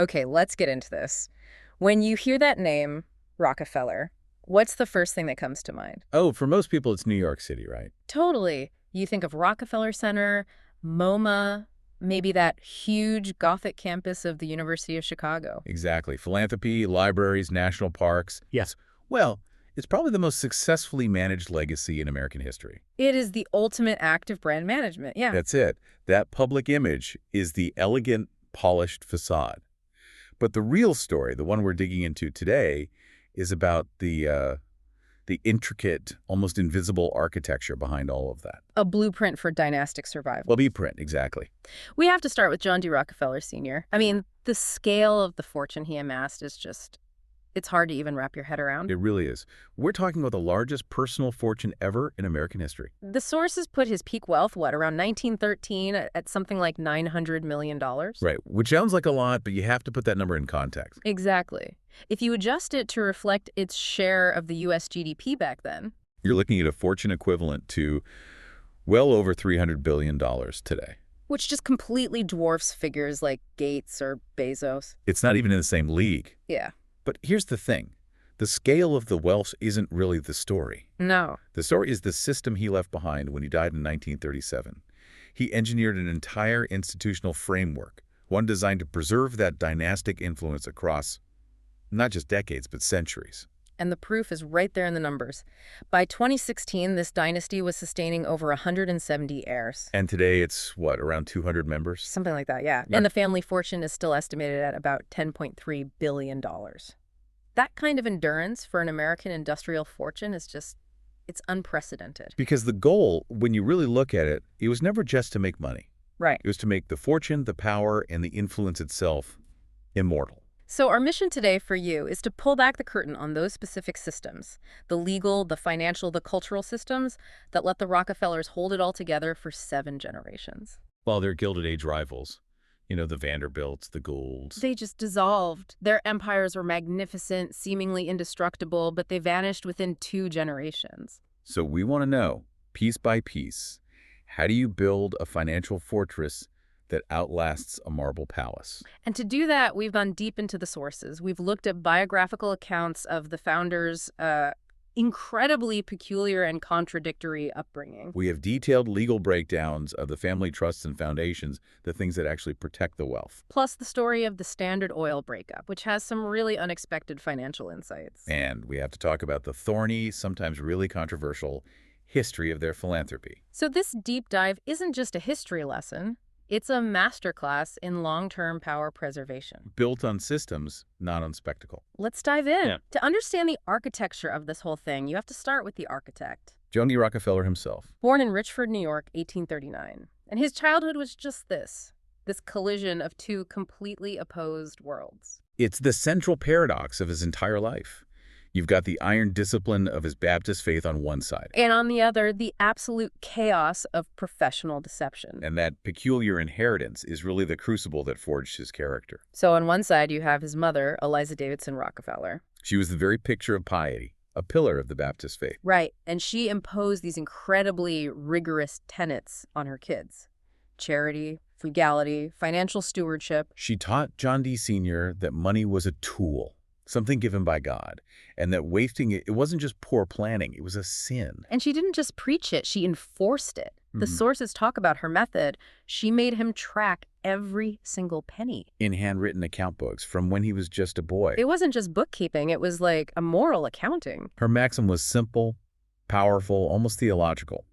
Okay, let's get into this. When you hear that name, Rockefeller, what's the first thing that comes to mind? Oh, for most people, it's New York City, right? Totally. You think of Rockefeller Center, MoMA, maybe that huge Gothic campus of the University of Chicago. Exactly. Philanthropy, libraries, national parks. Yes. Well, it's probably the most successfully managed legacy in American history. It is the ultimate act of brand management, yeah. That's it. That public image is the elegant, polished facade. But the real story, the one we're digging into today, is about the intricate, almost invisible architecture behind all of that. A blueprint for dynastic survival. Well, blueprint, exactly. We have to start with John D. Rockefeller Sr. I mean, the scale of the fortune he amassed is just, it's hard to even wrap your head around. It really is. We're talking about the largest personal fortune ever in American history. The sources put his peak wealth, around 1913 at something like $900 million? Right, which sounds like a lot, but you have to put that number in context. Exactly. If you adjust it to reflect its share of the U.S. GDP back then, You're looking at a fortune equivalent to well over $300 billion today. which just completely dwarfs figures like Gates or Bezos. It's not even in the same league. Yeah. But here's the thing. The scale of the wealth isn't really the story. No. The story is the system he left behind when he died in 1937. He engineered an entire institutional framework, one designed to preserve that dynastic influence across not just decades, but centuries. And the proof is right there in the numbers. By 2016, this dynasty was sustaining over 170 heirs. And today it's, what, around 200 members? Something like that, yeah. Yeah. And the family fortune is still estimated at about $10.3 billion. That kind of endurance for an American industrial fortune is just, it's unprecedented. Because the goal, when you really look at it, it was never just to make money. Right. It was to make the fortune, the power, and the influence itself immortal. So our mission today for you is to pull back the curtain on those specific systems, the legal, the financial, the cultural systems that let the Rockefellers hold it all together for 7 generations. While they're Gilded Age rivals, the Vanderbilts, the Goulds. They just dissolved. Their empires were magnificent, seemingly indestructible, but they vanished within 2 generations. So we want to know, piece by piece, how do you build a financial fortress that outlasts a marble palace? And to do that, we've gone deep into the sources. We've looked at biographical accounts of the founders' incredibly peculiar and contradictory upbringing. We have detailed legal breakdowns of the family trusts and foundations, the things that actually protect the wealth. Plus the story of the Standard Oil breakup, which has some really unexpected financial insights. And we have to talk about the thorny, sometimes really controversial, history of their philanthropy. So this deep dive isn't just a history lesson. It's a masterclass in long-term power preservation. Built on systems, not on spectacle. Let's dive in. Yeah. To understand the architecture of this whole thing, you have to start with the architect. John D. Rockefeller himself. Born in Richford, New York, 1839. And his childhood was just this collision of 2 completely opposed worlds. It's the central paradox of his entire life. You've got the iron discipline of his Baptist faith on one side. And on the other, the absolute chaos of professional deception. And that peculiar inheritance is really the crucible that forged his character. So on one side, you have his mother, Eliza Davidson Rockefeller. She was the very picture of piety, a pillar of the Baptist faith. Right, and she imposed these incredibly rigorous tenets on her kids. Charity, frugality, financial stewardship. She taught John D. Sr. that money was a tool, something given by God, and that wasting it wasn't just poor planning, it was a sin. And she didn't just preach it, she enforced it. The sources talk about her method. She made him track every single penny. In handwritten account books from when he was just a boy. It wasn't just bookkeeping, it was like a moral accounting. Her maxim was simple, powerful, almost theological.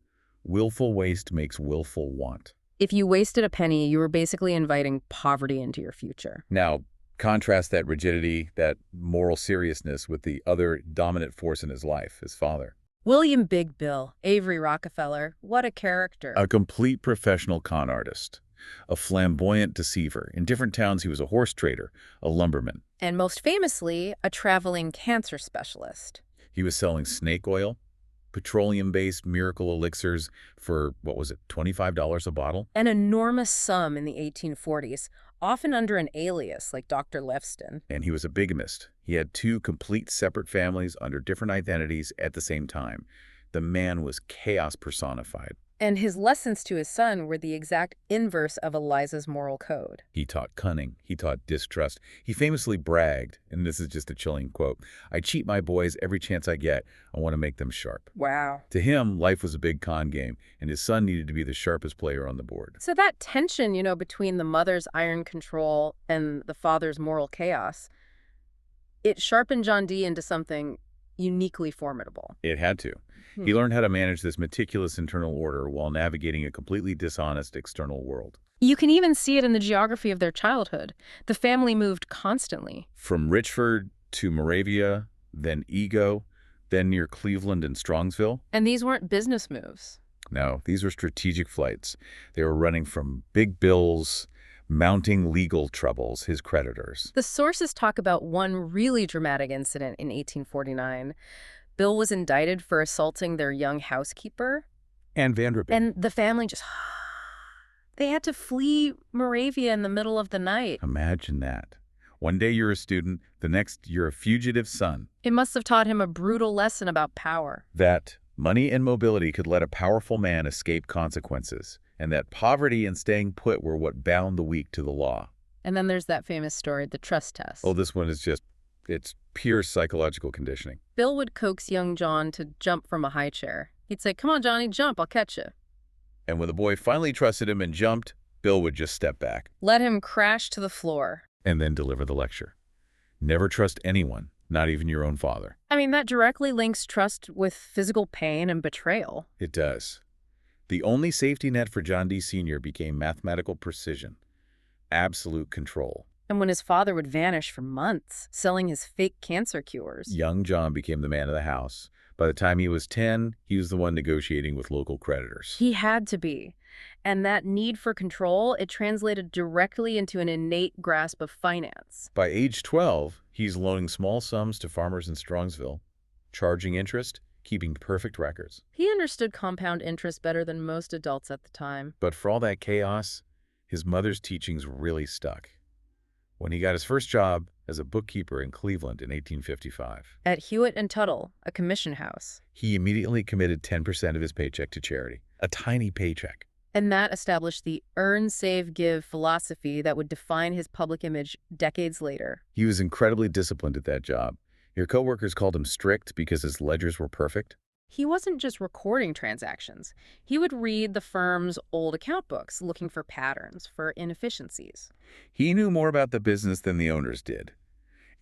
Willful waste makes willful want. If you wasted a penny, you were basically inviting poverty into your future. Now, contrast that rigidity, that moral seriousness with the other dominant force in his life, his father. William Big Bill, Avery Rockefeller, what a character. A complete professional con artist, a flamboyant deceiver. In different towns, he was a horse trader, a lumberman. And most famously, a traveling cancer specialist. He was selling snake oil, petroleum-based miracle elixirs for, what was it, $25 a bottle? An enormous sum in the 1840s, often under an alias like Dr. Lefston. And he was a bigamist. He had 2 complete separate families under different identities at the same time. The man was chaos personified. And his lessons to his son were the exact inverse of Eliza's moral code. He taught cunning. He taught distrust. He famously bragged, and this is just a chilling quote, "I cheat my boys every chance I get. I want to make them sharp." Wow. To him, life was a big con game, and his son needed to be the sharpest player on the board. So that tension, between the mother's iron control and the father's moral chaos, it sharpened John Dee into something uniquely formidable. It had to. He learned how to manage this meticulous internal order while navigating a completely dishonest external world. You can even see it in the geography of their childhood. The family moved constantly. From Richford to Moravia, then Ego, then near Cleveland and Strongsville. And these weren't business moves. No, these were strategic flights. They were running from big bills, mounting legal troubles, his creditors. The sources talk about one really dramatic incident in 1849. Bill was indicted for assaulting their young housekeeper. And Vanderbilt. And the family just... They had to flee Moravia in the middle of the night. Imagine that. One day you're a student, the next you're a fugitive son. It must have taught him a brutal lesson about power. That money and mobility could let a powerful man escape consequences, and that poverty and staying put were what bound the weak to the law. And then there's that famous story, the trust test. Oh, this one is just, it's pure psychological conditioning. Bill would coax young John to jump from a high chair. He'd say, "Come on, Johnny, jump, I'll catch you." And when the boy finally trusted him and jumped, Bill would just step back. Let him crash to the floor. And then deliver the lecture. Never trust anyone, not even your own father. I mean, that directly links trust with physical pain and betrayal. It does. The only safety net for John Dee Sr. became mathematical precision, absolute control. And when his father would vanish for months, selling his fake cancer cures. Young John became the man of the house. By the time he was 10, he was the one negotiating with local creditors. He had to be. And that need for control, it translated directly into an innate grasp of finance. By age 12, he's loaning small sums to farmers in Strongsville, charging interest, keeping perfect records. He understood compound interest better than most adults at the time. But for all that chaos, his mother's teachings really stuck. When he got his first job as a bookkeeper in Cleveland in 1855. At Hewitt and Tuttle, a commission house. He immediately committed 10% of his paycheck to charity. A tiny paycheck. And that established the earn, save, give philosophy that would define his public image decades later. He was incredibly disciplined at that job. Your coworkers called him strict because his ledgers were perfect. He wasn't just recording transactions. He would read the firm's old account books, looking for patterns, for inefficiencies. He knew more about the business than the owners did.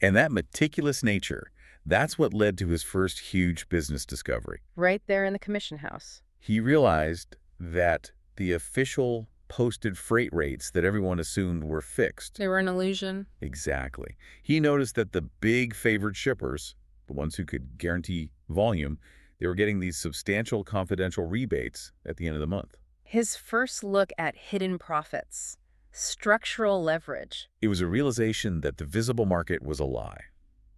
And that meticulous nature, that's what led to his first huge business discovery. Right there in the commission house. He realized that the official posted freight rates that everyone assumed were fixed. They were an illusion. Exactly. He noticed that the big favored shippers, the ones who could guarantee volume, they were getting these substantial confidential rebates at the end of the month. His first look at hidden profits, structural leverage. It was a realization that the visible market was a lie.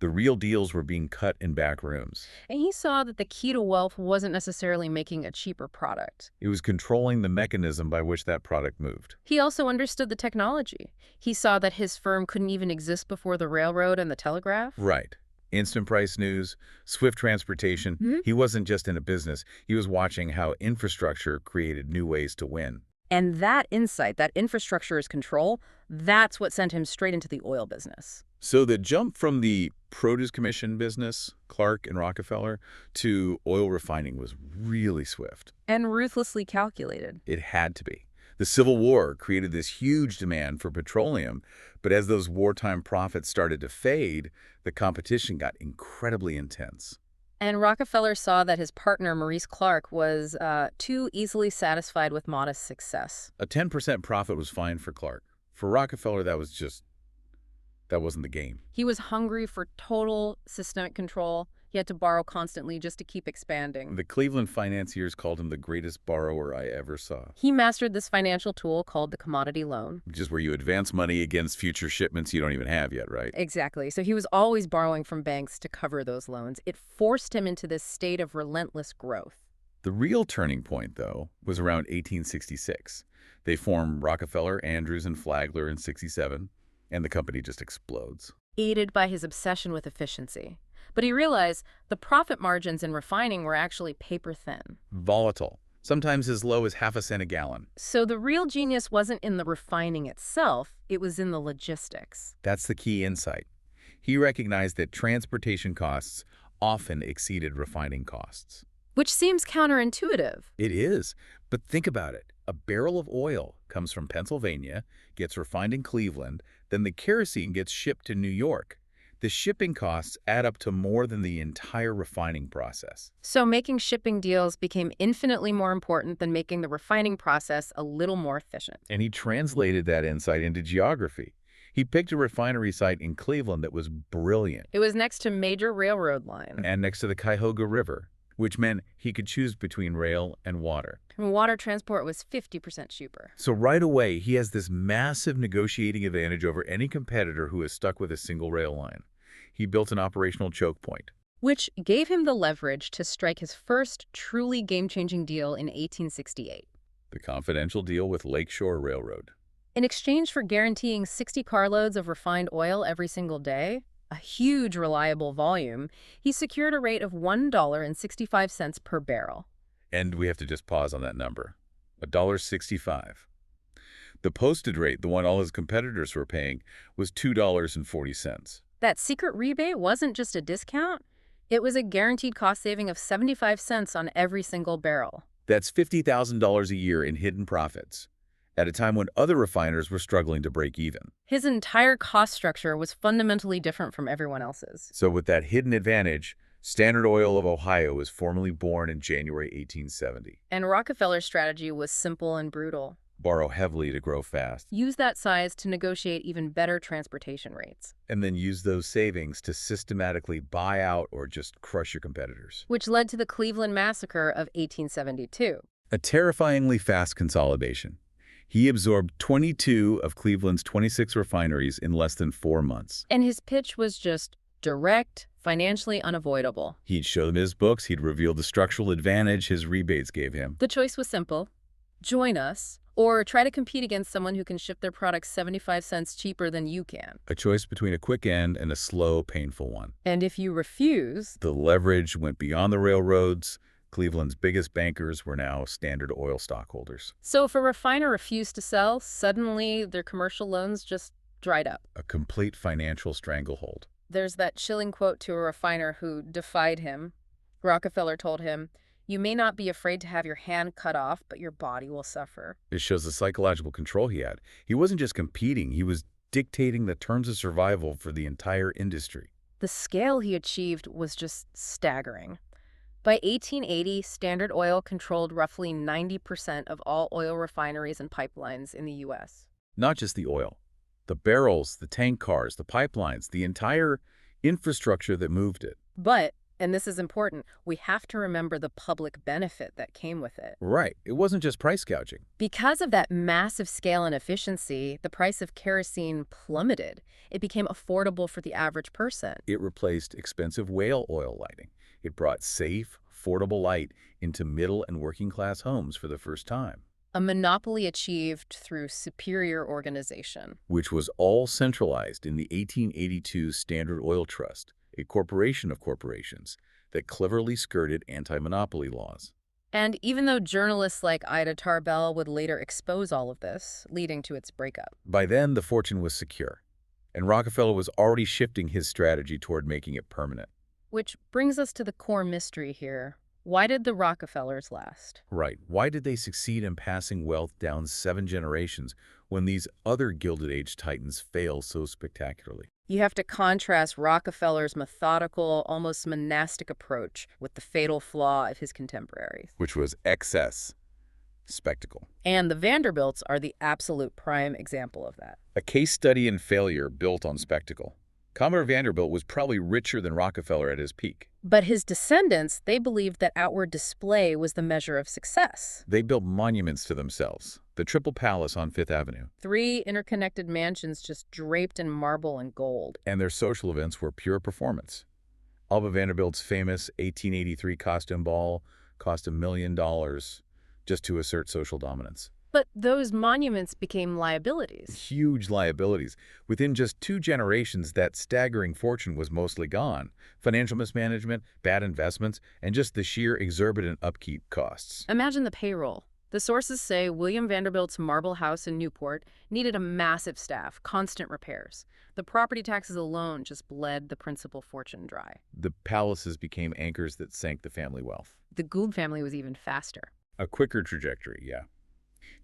The real deals were being cut in back rooms. And he saw that the key to wealth wasn't necessarily making a cheaper product. It was controlling the mechanism by which that product moved. He also understood the technology. He saw that his firm couldn't even exist before the railroad and the telegraph. Right. Instant price news, swift transportation. He wasn't just in a business. He was watching how infrastructure created new ways to win. And that insight, that infrastructure is control, that's what sent him straight into the oil business. So the jump from the produce commission business, Clark and Rockefeller, to oil refining was really swift. And ruthlessly calculated. It had to be. The Civil War created this huge demand for petroleum, but as those wartime profits started to fade, the competition got incredibly intense. And Rockefeller saw that his partner, Maurice Clark, was too easily satisfied with modest success. A 10% profit was fine for Clark. For Rockefeller, that wasn't the game. He was hungry for total systemic control. He had to borrow constantly just to keep expanding. The Cleveland financiers called him the greatest borrower I ever saw. He mastered this financial tool called the commodity loan. Which is where you advance money against future shipments you don't even have yet, right? Exactly. So he was always borrowing from banks to cover those loans. It forced him into this state of relentless growth. The real turning point, though, was around 1866. They form Rockefeller, Andrews, and Flagler in 67, and the company just explodes. Aided by his obsession with efficiency. But he realized the profit margins in refining were actually paper thin. Volatile. sometimes as low as half a cent a gallon. So the real genius wasn't in the refining itself, it was in the logistics. That's the key insight. He recognized that transportation costs often exceeded refining costs. Which seems counterintuitive. It is, but think about it. A barrel of oil comes from Pennsylvania, gets refined in Cleveland, then the kerosene gets shipped to New York. The shipping costs add up to more than the entire refining process. So making shipping deals became infinitely more important than making the refining process a little more efficient. And he translated that insight into geography. He picked a refinery site in Cleveland that was brilliant. It was next to major railroad lines. And next to the Cuyahoga River, which meant he could choose between rail and water. And water transport was 50% cheaper. So right away, he has this massive negotiating advantage over any competitor who is stuck with a single rail line. He built an operational choke point. Which gave him the leverage to strike his first truly game-changing deal in 1868. The confidential deal with Lakeshore Railroad. In exchange for guaranteeing 60 carloads of refined oil every single day, a huge reliable volume, he secured a rate of $1.65 per barrel. And we have to just pause on that number. $1.65. The posted rate, the one all his competitors were paying, was $2.40. That secret rebate wasn't just a discount. It was a guaranteed cost saving of 75 cents on every single barrel. That's $50,000 a year in hidden profits, at a time when other refiners were struggling to break even. His entire cost structure was fundamentally different from everyone else's. So with that hidden advantage, Standard Oil of Ohio was formally born in January 1870. And Rockefeller's strategy was simple and brutal. Borrow heavily to grow fast. Use that size to negotiate even better transportation rates. And then use those savings to systematically buy out or just crush your competitors. Which led to the Cleveland Massacre of 1872. A terrifyingly fast consolidation. He absorbed 22 of Cleveland's 26 refineries in less than 4 months. And his pitch was just direct, financially unavoidable. He'd show them his books, he'd reveal the structural advantage his rebates gave him. The choice was simple. Join us, or try to compete against someone who can ship their products 75 cents cheaper than you can. A choice between a quick end and a slow, painful one. And if you refuse... The leverage went beyond the railroads. Cleveland's biggest bankers were now Standard Oil stockholders. So if a refiner refused to sell, suddenly their commercial loans just dried up. A complete financial stranglehold. There's that chilling quote to a refiner who defied him. Rockefeller told him, "You may not be afraid to have your hand cut off, but your body will suffer." It shows the psychological control he had. He wasn't just competing, he was dictating the terms of survival for the entire industry. The scale he achieved was just staggering. By 1880, Standard Oil controlled roughly 90% of all oil refineries and pipelines in the U.S. Not just the oil. The barrels, the tank cars, the pipelines, the entire infrastructure that moved it. But, and this is important, we have to remember the public benefit that came with it. Right. It wasn't just price gouging. Because of that massive scale and efficiency, the price of kerosene plummeted. It became affordable for the average person. It replaced expensive whale oil lighting. It brought safe, affordable light into middle and working class homes for the first time. A monopoly achieved through superior organization. Which was all centralized in the 1882 Standard Oil Trust, a corporation of corporations that cleverly skirted anti-monopoly laws. And even though journalists like Ida Tarbell would later expose all of this, leading to its breakup. By then, the fortune was secure, and Rockefeller was already shifting his strategy toward making it permanent. Which brings us to the core mystery here. Why did the Rockefellers last? Right. Why did they succeed in passing wealth down 7 generations when these other Gilded Age titans fail so spectacularly? You have to contrast Rockefeller's methodical, almost monastic approach with the fatal flaw of his contemporaries. Which was excess, spectacle. And the Vanderbilts are the absolute prime example of that. A case study in failure built on spectacle. Commodore Vanderbilt was probably richer than Rockefeller at his peak. But his descendants, they believed that outward display was the measure of success. They built monuments to themselves. The Triple Palace on Fifth Avenue. 3 interconnected mansions just draped in marble and gold. And their social events were pure performance. Alva Vanderbilt's famous 1883 costume ball cost $1 million just to assert social dominance. But those monuments became liabilities. Huge liabilities. Within just 2 generations, that staggering fortune was mostly gone. Financial mismanagement, bad investments, and just the sheer exorbitant upkeep costs. Imagine the payroll. The sources say William Vanderbilt's marble house in Newport needed a massive staff, constant repairs. The property taxes alone just bled the principal fortune dry. The palaces became anchors that sank the family wealth. The Gould family was even faster. A quicker trajectory, yeah.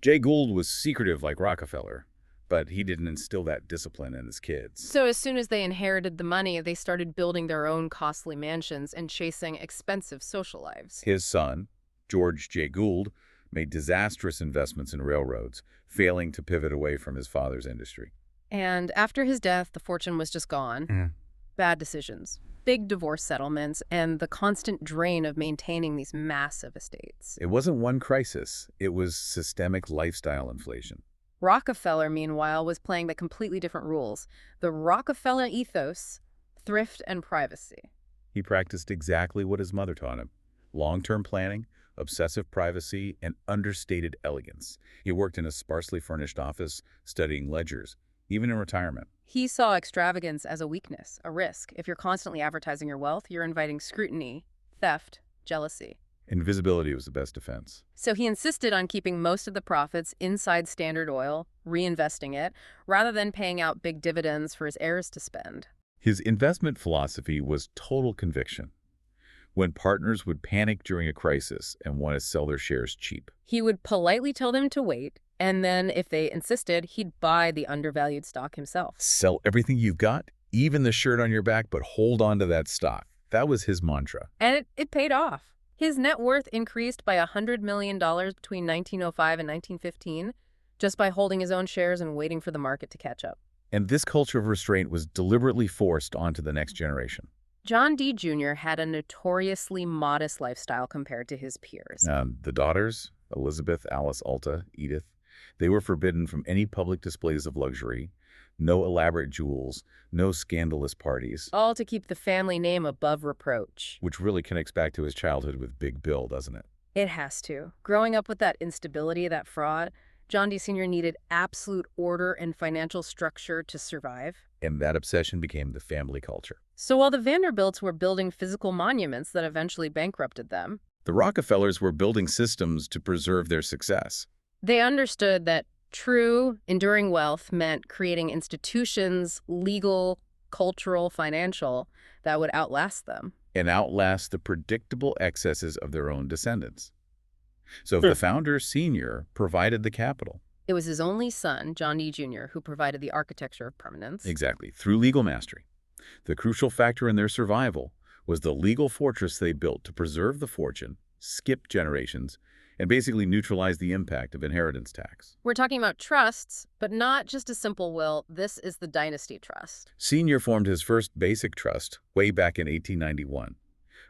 Jay Gould was secretive like Rockefeller, but he didn't instill that discipline in his kids. So as soon as they inherited the money, they started building their own costly mansions and chasing expensive social lives. His son, George J. Gould, made disastrous investments in railroads, failing to pivot away from his father's industry. And after his death, the fortune was just gone. Bad decisions, big divorce settlements, and the constant drain of maintaining these massive estates. It wasn't one crisis. It was systemic lifestyle inflation. Rockefeller, meanwhile, was playing the completely different rules. The Rockefeller ethos, thrift and privacy. He practiced exactly what his mother taught him: long-term planning, obsessive privacy, and understated elegance. He worked in a sparsely furnished office, studying ledgers, even in retirement. He saw extravagance as a weakness, a risk. If you're constantly advertising your wealth, you're inviting scrutiny, theft, jealousy. Invisibility was the best defense. So he insisted on keeping most of the profits inside Standard Oil, reinvesting it, rather than paying out big dividends for his heirs to spend. His investment philosophy was total conviction. When partners would panic during a crisis and want to sell their shares cheap, He would politely tell them to wait, and then if they insisted, he'd buy the undervalued stock himself. sell everything you've got, even the shirt on your back, but hold on to that stock. That was his mantra. And it paid off. His net worth increased by $100 million between 1905 and 1915 just by holding his own shares and waiting for the market to catch up. And this culture of restraint was deliberately forced onto the next generation. John D. Jr. had a notoriously modest lifestyle compared to his peers. The daughters, Elizabeth, Alice, Alta, Edith, they were forbidden from any public displays of luxury, no elaborate jewels, no scandalous parties. All to keep the family name above reproach. Which really connects back to his childhood with Big Bill, doesn't it? It has to. Growing up with that instability, that fraud, John D. Sr. needed absolute order and financial structure to survive. And that obsession became the family culture. So while the Vanderbilts were building physical monuments that eventually bankrupted them, The Rockefellers were building systems to preserve their success. they understood that true, enduring wealth meant creating institutions, legal, cultural, financial, that would outlast them. And outlast the predictable excesses of their own descendants. So if the founder, Senior, provided the capital. It was his only son, John D. Jr., who provided the architecture of permanence. Exactly, through legal mastery. The crucial factor in their survival was the legal fortress they built to preserve the fortune, skip generations, and basically neutralize the impact of inheritance tax. We're talking about trusts, but not just a simple will. This is the dynasty trust. Senior formed his first basic trust way back in 1891.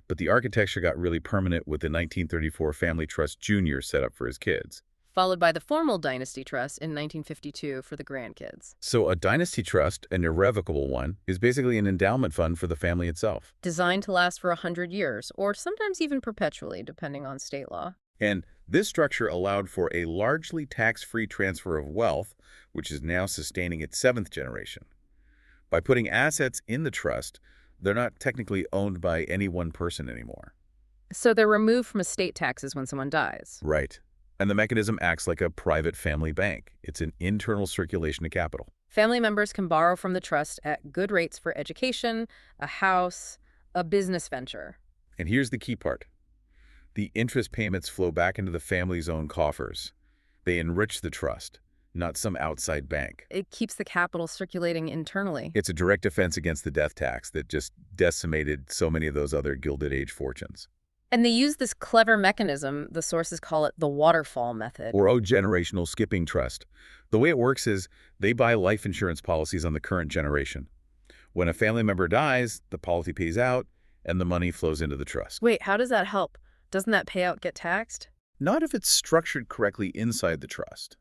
But the architecture got really permanent with the 1934 Family Trust Jr. set up for his kids. Followed by the formal dynasty trust in 1952 for the grandkids. So a dynasty trust, an irrevocable one, is basically an endowment fund for the family itself. Designed to last for 100 years, or sometimes even perpetually, depending on state law. And this structure allowed for a largely tax-free transfer of wealth, which is now sustaining its 7th generation. By putting assets in the trust, they're not technically owned by any one person anymore. So they're removed from estate taxes when someone dies. Right. And the mechanism acts like a private family bank. It's an internal circulation of capital. Family members can borrow from the trust at good rates for education, a house, a business venture. And here's the key part. The interest payments flow back into the family's own coffers. They enrich the trust, not some outside bank. It keeps the capital circulating internally. It's a direct defense against the death tax that just decimated so many of those other Gilded Age fortunes. And they use this clever mechanism. The sources call it the waterfall method. Or generational skipping trust. The way it works is they buy life insurance policies on the current generation. When a family member dies, the policy pays out and the money flows into the trust. Wait, how does that help? Doesn't that payout get taxed? Not if it's structured correctly inside the trust.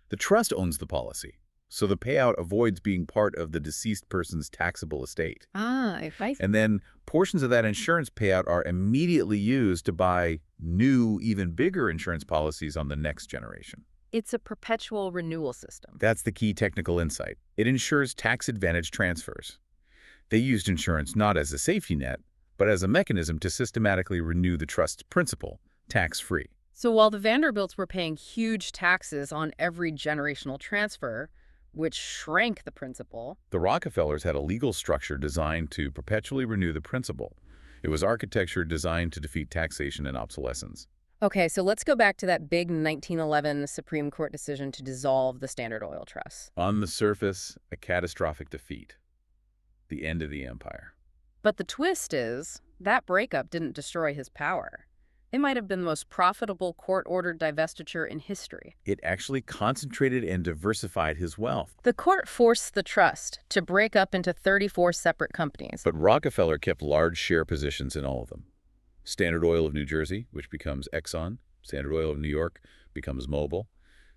The trust owns the policy, so the payout avoids being part of the deceased person's taxable estate. If I... And then portions of that insurance payout are immediately used to buy new, even bigger insurance policies on the next generation. It's a perpetual renewal system. That's the key technical insight. It ensures tax-advantage transfers. They used insurance not as a safety net, but as a mechanism to systematically renew the trust's principal, tax-free. So while the Vanderbilts were paying huge taxes on every generational transfer, which shrank the principal. The Rockefellers had a legal structure designed to perpetually renew the principal. It was architecture designed to defeat taxation and obsolescence. Okay, so let's go back to that big 1911 Supreme Court decision to dissolve the Standard Oil Trust. On the surface, a catastrophic defeat. The end of the empire. But the twist is, that breakup didn't destroy his power. It might have been the most profitable court-ordered divestiture in history. It actually concentrated and diversified his wealth. The court forced the trust to break up into 34 separate companies. But Rockefeller kept large share positions in all of them. Standard Oil of New Jersey, which becomes Exxon. Standard Oil of New York becomes Mobil.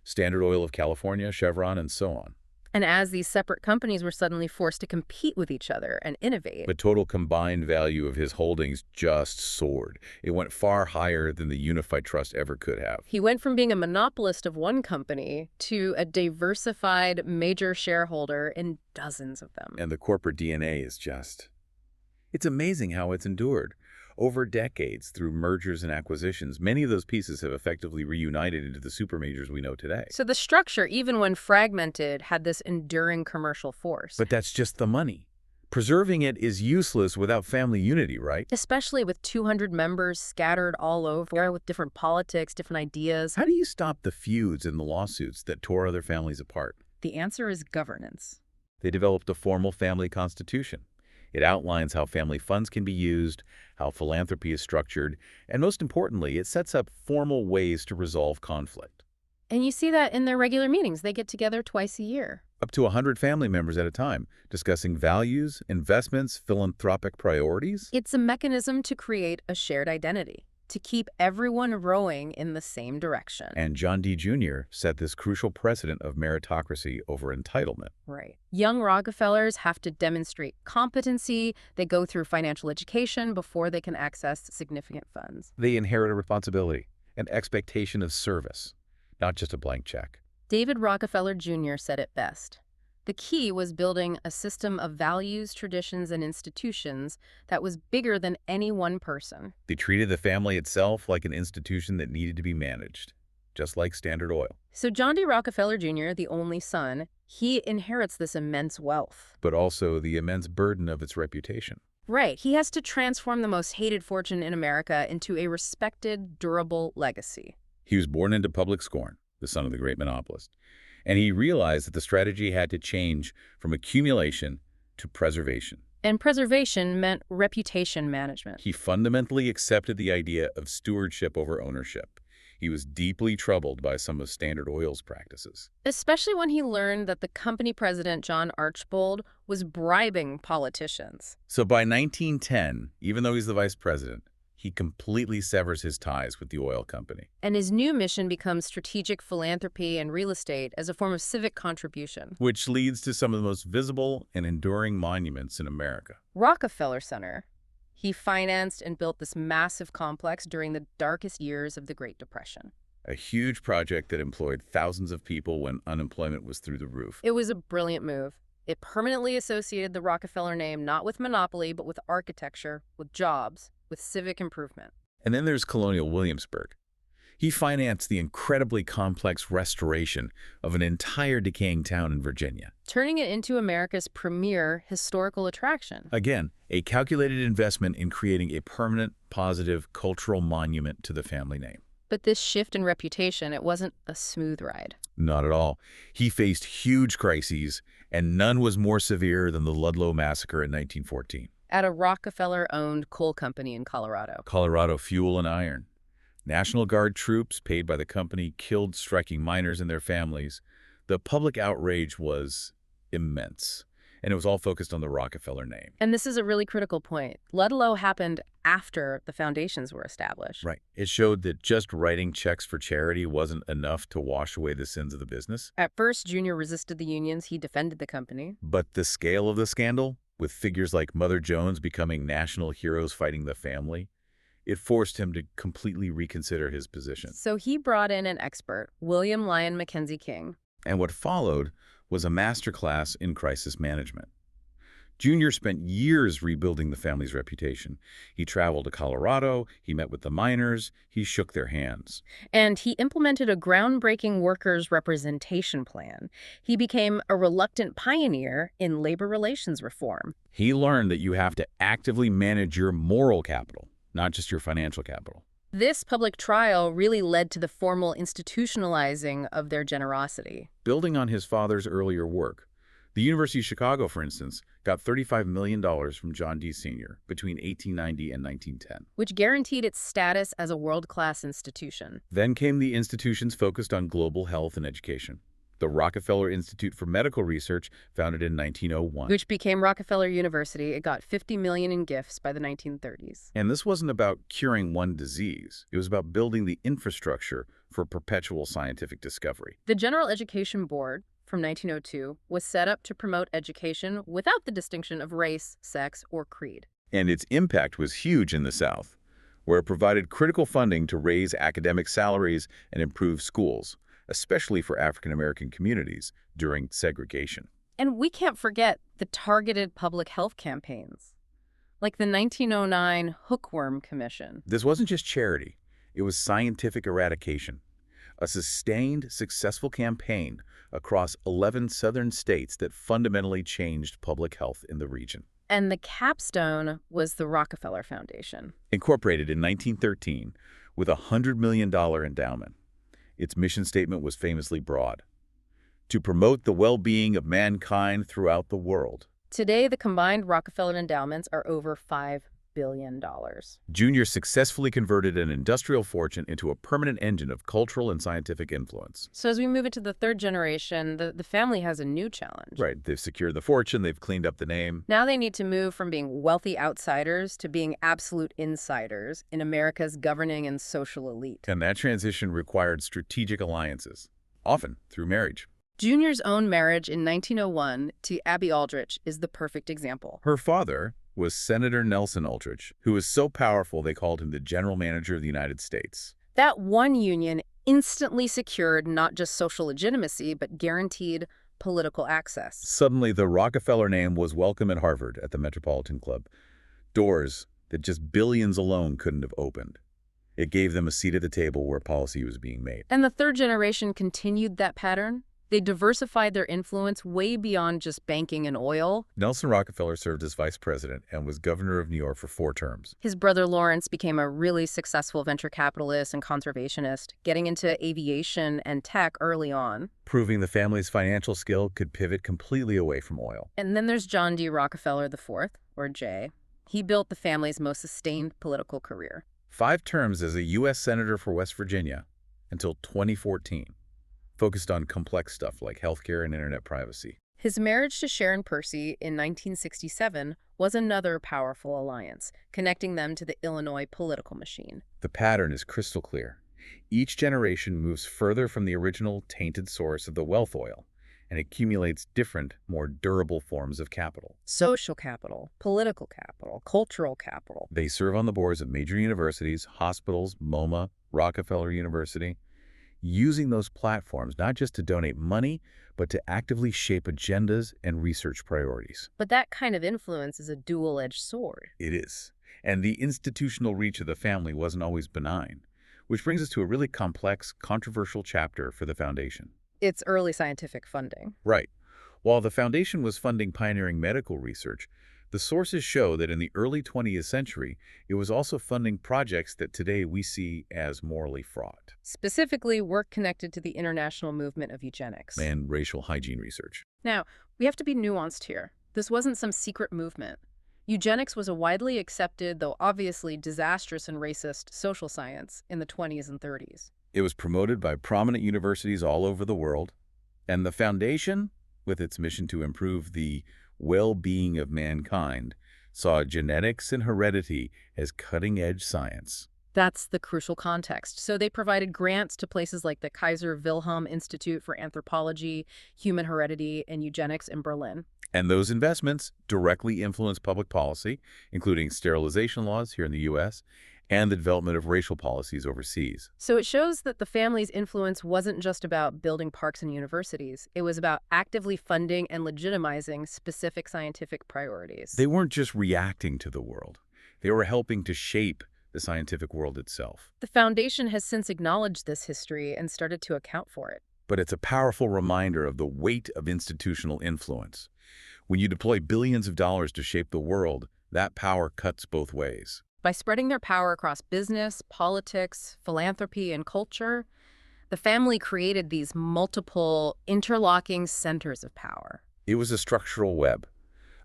Standard Oil of California, Chevron, and so on. And as these separate companies were suddenly forced to compete with each other and innovate. The total combined value of his holdings just soared. It went far higher than the unified trust ever could have. He went from being a monopolist of one company to a diversified major shareholder in dozens of them. And the corporate DNA is just... It's amazing how it's endured. Over decades, through mergers and acquisitions, many of those pieces have effectively reunited into the supermajors we know today. So the structure, even when fragmented, had this enduring commercial force. But that's just the money. Preserving it is useless without family unity, right? Especially with 200 members scattered all over with different politics, different ideas. How do you stop the feuds and the lawsuits that tore other families apart? The answer is governance. They developed a formal family constitution. It outlines how family funds can be used, how philanthropy is structured, and most importantly, it sets up formal ways to resolve conflict. And you see that in their regular meetings. They get together twice a year. Up to 100 family members at a time, discussing values, investments, philanthropic priorities. It's a mechanism to create a shared identity, to keep everyone rowing in the same direction. And John D. Jr. set this crucial precedent of meritocracy over entitlement. Right. Young Rockefellers have to demonstrate competency. They go through financial education before they can access significant funds. They inherit a responsibility, an expectation of service, not just a blank check. David Rockefeller Jr. said it best. The key was building a system of values, traditions, and institutions that was bigger than any one person. They treated the family itself like an institution that needed to be managed, just like Standard Oil. So John D. Rockefeller Jr., the only son, he inherits this immense wealth. But also the immense burden of its reputation. Right. He has to transform the most hated fortune in America into a respected, durable legacy. He was born into public scorn, the son of the great monopolist. And he realized that the strategy had to change from accumulation to preservation. And preservation meant reputation management. He fundamentally accepted the idea of stewardship over ownership. He was deeply troubled by some of Standard Oil's practices. Especially when he learned that the company president, John Archbold, was bribing politicians. So by 1910, even though he's the vice president, he completely severs his ties with the oil company. And his new mission becomes strategic philanthropy and real estate as a form of civic contribution. Which leads to some of the most visible and enduring monuments in America. Rockefeller Center. He financed and built this massive complex during the darkest years of the Great Depression. A huge project that employed thousands of people when unemployment was through the roof. It was a brilliant move. It permanently associated the Rockefeller name not with monopoly, but with architecture, with jobs, with civic improvement. And then there's Colonial Williamsburg. He financed the incredibly complex restoration of an entire decaying town in Virginia, turning it into America's premier historical attraction. Again, a calculated investment in creating a permanent, positive cultural monument to the family name. But this shift in reputation, it wasn't a smooth ride. Not at all. He faced huge crises, and none was more severe than the Ludlow Massacre in 1914. At a Rockefeller-owned coal company in Colorado. Colorado Fuel and Iron. National Guard troops paid by the company killed striking miners and their families. The public outrage was immense, and it was all focused on the Rockefeller name. And this is a really critical point. Ludlow happened after the foundations were established. Right. It showed that just writing checks for charity wasn't enough to wash away the sins of the business. At first, Junior resisted the unions. He defended the company. But the scale of the scandal, with figures like Mother Jones becoming national heroes fighting the family, It forced him to completely reconsider his position. So he brought in an expert, William Lyon Mackenzie King. And what followed was a masterclass in crisis management. Junior spent years rebuilding the family's reputation. He traveled to Colorado, he met with the miners, he shook their hands. And he implemented a groundbreaking workers' representation plan. He became a reluctant pioneer in labor relations reform. He learned that you have to actively manage your moral capital, not just your financial capital. This public trial really led to the formal institutionalizing of their generosity. Building on his father's earlier work, the University of Chicago, for instance, got $35 million from John D. Sr. between 1890 and 1910. Which guaranteed its status as a world-class institution. Then came the institutions focused on global health and education. The Rockefeller Institute for Medical Research, founded in 1901. Which became Rockefeller University. It got $50 million in gifts by the 1930s. And this wasn't about curing one disease. It was about building the infrastructure for perpetual scientific discovery. The General Education Board, from 1902, was set up to promote education without the distinction of race, sex, or creed. And its impact was huge in the South, where it provided critical funding to raise academic salaries and improve schools, especially for African-American communities during segregation. And we can't forget the targeted public health campaigns, like the 1909 Hookworm Commission. This wasn't just charity. It was scientific eradication, a sustained, successful campaign across 11 southern states that fundamentally changed public health in the region. And the capstone was the Rockefeller Foundation. Incorporated in 1913 with a $100 million endowment. Its mission statement was famously broad: to promote the well-being of mankind throughout the world. Today, the combined Rockefeller endowments are over $5 billion. Junior successfully converted an industrial fortune into a permanent engine of cultural and scientific influence. So as we move into the third generation, the family has a new challenge. Right. They've secured the fortune. They've cleaned up the name. Now they need to move from being wealthy outsiders to being absolute insiders in America's governing and social elite. And that transition required strategic alliances, often through marriage. Junior's own marriage in 1901 to Abby Aldrich is the perfect example. Her father was Senator Nelson Aldrich, who was so powerful they called him the General Manager of the United States. That one union instantly secured not just social legitimacy, but guaranteed political access. Suddenly, the Rockefeller name was welcome at Harvard at the Metropolitan Club. Doors that just billions alone couldn't have opened. It gave them a seat at the table where policy was being made. And the third generation continued that pattern. They diversified their influence way beyond just banking and oil. Nelson Rockefeller served as vice president and was governor of New York for 4 terms. His brother Lawrence became a really successful venture capitalist and conservationist, getting into aviation and tech early on. Proving the family's financial skill could pivot completely away from oil. And then there's John D. Rockefeller IV, or J. He built the family's most sustained political career. 5 terms as a U.S. Senator for West Virginia until 2014. Focused on complex stuff like healthcare and internet privacy. His marriage to Sharon Percy in 1967 was another powerful alliance, connecting them to the Illinois political machine. The pattern is crystal clear. Each generation moves further from the original tainted source of the wealth oil and accumulates different, more durable forms of capital. Social capital, political capital, cultural capital. They serve on the boards of major universities, hospitals, MoMA, Rockefeller University, using those platforms not just to donate money, but to actively shape agendas and research priorities. But that kind of influence is a dual-edged sword. It is. And the institutional reach of the family wasn't always benign, which brings us to a really complex, controversial chapter for the foundation. It's early scientific funding. Right. While the foundation was funding pioneering medical research, the sources show that in the early 20th century, it was also funding projects that today we see as morally fraught. Specifically, work connected to the international movement of eugenics. And racial hygiene research. Now, we have to be nuanced here. This wasn't some secret movement. Eugenics was a widely accepted, though obviously disastrous and racist, social science in the 20s and 30s. It was promoted by prominent universities all over the world, and the foundation, with its mission to improve the well-being of mankind, saw genetics and heredity as cutting-edge science. That's the crucial context. So they provided grants to places like the Kaiser Wilhelm Institute for Anthropology, Human Heredity, and Eugenics in Berlin. And those investments directly influenced public policy, including sterilization laws here in the U.S. and the development of racial policies overseas. So it shows that the family's influence wasn't just about building parks and universities. It was about actively funding and legitimizing specific scientific priorities. They weren't just reacting to the world. They were helping to shape the scientific world itself. The foundation has since acknowledged this history and started to account for it. But it's a powerful reminder of the weight of institutional influence. When you deploy billions of dollars to shape the world, that power cuts both ways. By spreading their power across business, politics, philanthropy, and culture, the family created these multiple interlocking centers of power. It was a structural web,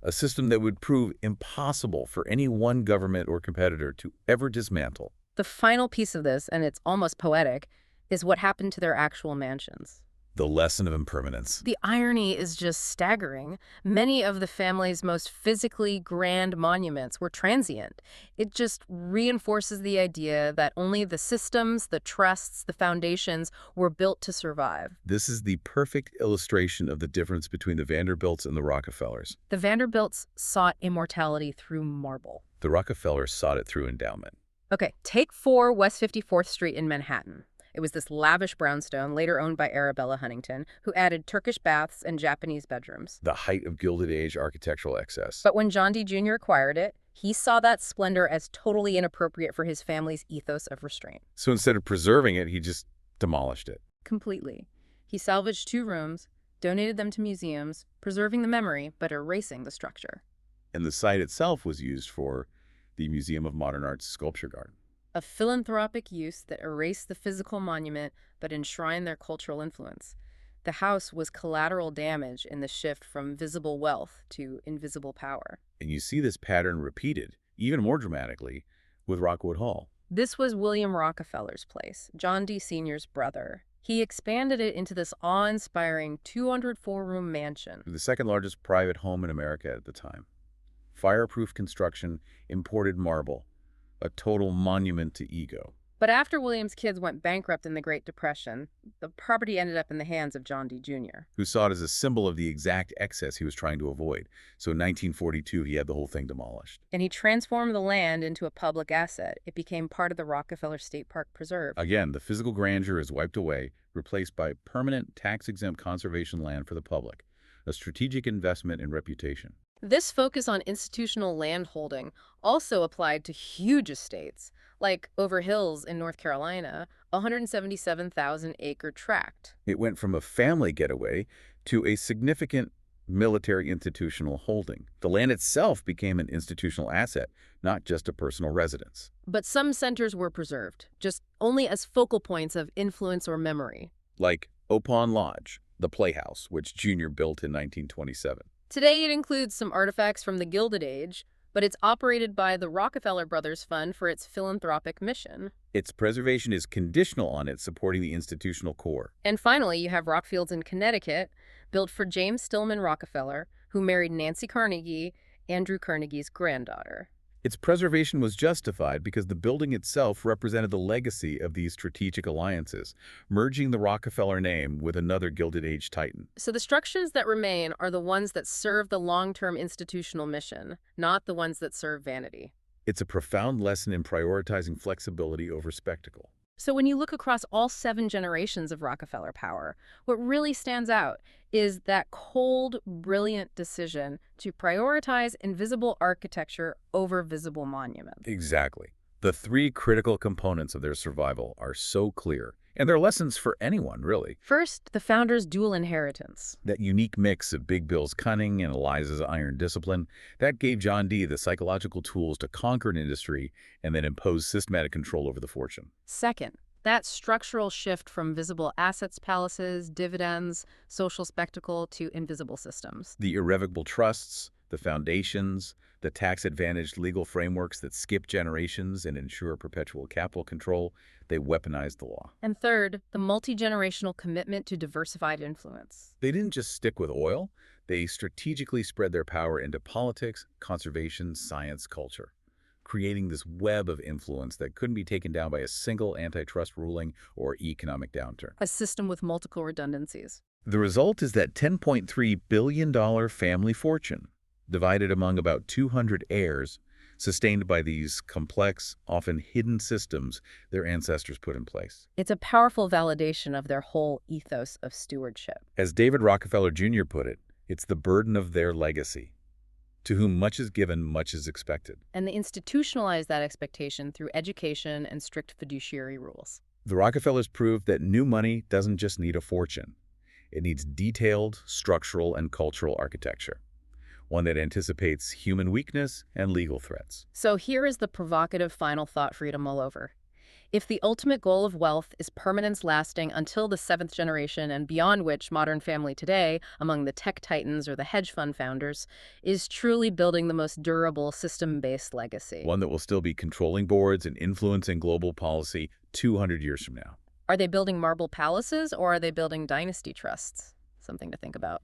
a system that would prove impossible for any one government or competitor to ever dismantle. The final piece of this, and it's almost poetic, is what happened to their actual mansions. The lesson of impermanence. The irony is just staggering. Many of the family's most physically grand monuments were transient. It just reinforces the idea that only the systems, the trusts, the foundations were built to survive. This is the perfect illustration of the difference between the Vanderbilts and the Rockefellers. The Vanderbilts sought immortality through marble. The Rockefellers sought it through endowment. Okay, take 4 West 54th Street in Manhattan. It was this lavish brownstone, later owned by Arabella Huntington, who added Turkish baths and Japanese bedrooms. The height of Gilded Age architectural excess. But when John D. Jr. acquired it, he saw that splendor as totally inappropriate for his family's ethos of restraint. So instead of preserving it, he just demolished it. Completely. He salvaged 2 rooms, donated them to museums, preserving the memory but erasing the structure. And the site itself was used for the Museum of Modern Art's Sculpture Garden. A philanthropic use that erased the physical monument but enshrined their cultural influence. The house was collateral damage in the shift from visible wealth to invisible power. And you see this pattern repeated, even more dramatically, with Rockwood Hall. This was William Rockefeller's place, John D. Sr.'s brother. He expanded it into this awe-inspiring 204-room mansion. The second largest private home in America at the time. Fireproof construction, imported marble. A total monument to ego. But after William's kids went bankrupt in the Great Depression, the property ended up in the hands of John D. Jr., who saw it as a symbol of the exact excess he was trying to avoid. So in 1942, he had the whole thing demolished. And he transformed the land into a public asset. It became part of the Rockefeller State Park Preserve. Again, the physical grandeur is wiped away, replaced by permanent tax-exempt conservation land for the public, a strategic investment in reputation. This focus on institutional landholding also applied to huge estates, like Over Hills in North Carolina, a 177,000-acre tract. It went from a family getaway to a significant military institutional holding. The land itself became an institutional asset, not just a personal residence. But some centers were preserved, just only as focal points of influence or memory. Like Opon Lodge, the playhouse, which Jr. built in 1927. Today it includes some artifacts from the Gilded Age, but it's operated by the Rockefeller Brothers Fund for its philanthropic mission. Its preservation is conditional on it supporting the institutional core. And finally, you have Rockfields in Connecticut, built for James Stillman Rockefeller, who married Nancy Carnegie, Andrew Carnegie's granddaughter. Its preservation was justified because the building itself represented the legacy of these strategic alliances, merging the Rockefeller name with another Gilded Age titan. So the structures that remain are the ones that serve the long-term institutional mission, not the ones that serve vanity. It's a profound lesson in prioritizing flexibility over spectacle. So when you look across all 7 generations of Rockefeller power, what really stands out is that cold, brilliant decision to prioritize invisible architecture over visible monuments. Exactly. The 3 critical components of their survival are so clear, and they're lessons for anyone, really. First, the founders' dual inheritance. That unique mix of Big Bill's cunning and Eliza's iron discipline, that gave John D. the psychological tools to conquer an industry and then impose systematic control over the fortune. Second, that structural shift from visible assets palaces, dividends, social spectacle to invisible systems. The irrevocable trusts, the foundations, the tax-advantaged legal frameworks that skip generations and ensure perpetual capital control, they weaponized the law. And third, the multi-generational commitment to diversified influence. They didn't just stick with oil, they strategically spread their power into politics, conservation, science, culture, creating this web of influence that couldn't be taken down by a single antitrust ruling or economic downturn. A system with multiple redundancies. The result is that $10.3 billion family fortune, divided among about 200 heirs, sustained by these complex, often hidden systems their ancestors put in place. It's a powerful validation of their whole ethos of stewardship. As David Rockefeller Jr. put it, it's the burden of their legacy. To whom much is given, much is expected. And they institutionalize that expectation through education and strict fiduciary rules. The Rockefellers proved that new money doesn't just need a fortune. It needs detailed, structural, and cultural architecture, one that anticipates human weakness and legal threats. So here is the provocative final thought for you to mull over. If the ultimate goal of wealth is permanence lasting until the seventh generation and beyond, which modern family today, among the tech titans or the hedge fund founders, is truly building the most durable system-based legacy. One that will still be controlling boards and influencing global policy 200 years from now. Are they building marble palaces or are they building dynasty trusts? Something to think about.